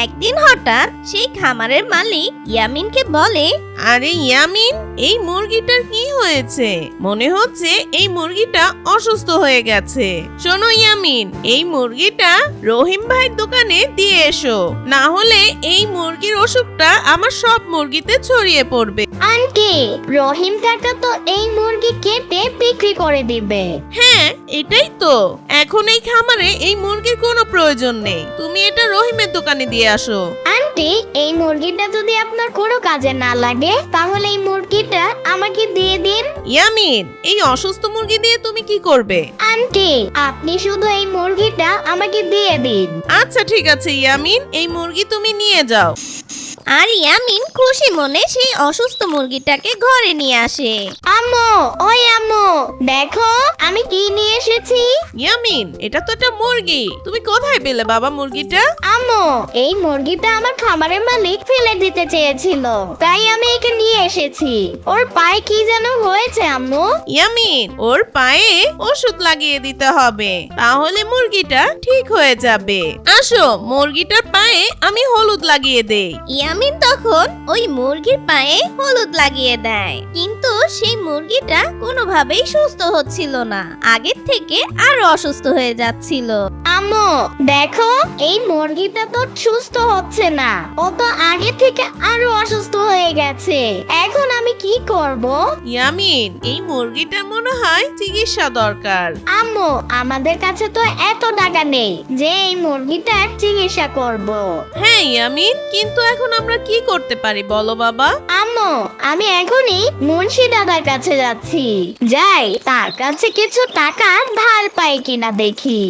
একদিন হঠাৎ সেই খামারের মালিক ইয়ামিনকে বলে, আরে ইয়ামিন, এই মুরগিটার কি হয়েছে? মনে হচ্ছে এই মুরগিটা অসুস্থ হয়ে গেছে। শোনো ইয়ামিন, এই মুরগিটা রহিম ভাইয়ের দোকানে দিয়ে এসো, না হলে এই মুরগির অসুখটা আমার সব মুরগিতে ছড়িয়ে পড়বে। আন্টি, রহিম কাকা তো এই মুরগি কেটে বিক্রি করে দিবে। হ্যাঁ, এটাই তো। এখন এই খামারে এই মুরগির কোনো প্রয়োজন নেই, তুমি এটা রহিমের দোকানে দিয়ে আসো। আন্টি, এই মুরগিটা যদি আপনার কোনো কাজে না লাগে তাহলে এই মুরগিটা আমাকে দিয়ে দিন। ইয়ামিন, এই অসুস্থ মুরগি দিয়ে তুমি কি করবে? আন্টি, আপনি শুধু এই মুরগিটা আমাকে দিয়ে দিন। আচ্ছা ঠিক আছে ইয়ামিন, এই মুরগি তুমি নিয়ে যাও। আর ইয়ামিন খুশি মনে সেই অসুস্থ মুরগিটাকে ঘরে নিয়ে আসে। আম্মু, ওই আম্মু, দেখো আমি কি নিয়ে এসেছি। ইয়ামিন, এটা তো একটা মুরগি, তুমি কোথায় পেলে বাবা মুরগিটা? আম্মু, এই মুরগিটা আমার খামারের মালিক ফেলে দিতে চেয়েছিল, তাই আমি একে নিয়ে এসেছি। ওর পায়ে কি যেন হয়েছে আম্মু। ইয়ামিন, ওর পায়ে ওষুধ লাগিয়ে দিতে হবে, তাহলে মুরগিটা ঠিক হয়ে যাবে। আসো, মুরগিটার পায়ে আমি হলুদ লাগিয়ে দেই। ইয়ামিন তখন ওই মুরগির পায়ে হলুদ লাগিয়ে দেয়, কিন্তু সেই মুরগিটা কোনোভাবেই সুস্থ হচ্ছিল না, আগের থেকে আরো অসুস্থ হয়ে যাচ্ছিল। আম্মু, দেখো এই মুরগিটা তো সুস্থ হচ্ছে না, ও তো আগে থেকে আরো অসুস্থ হয়ে গেছে। এখন আমি কি করব? ইয়ামিন, এই মুরগিটার মনে হয় চিকিৎসা দরকার। আম্মু, আমাদের কাছে তো এত টাকা নেই যে এই মুরগিটার চিকিৎসা করব। হ্যাঁ ইয়ামিন, কিন্তু এখন আমরা কি করতে পারি বলো বাবা? আম্মু, আমি এখনই মুন্সি দাদার কাছে যাচ্ছি, যাই তার কাছে কিছু টাকা ধার পাই কিনা দেখি।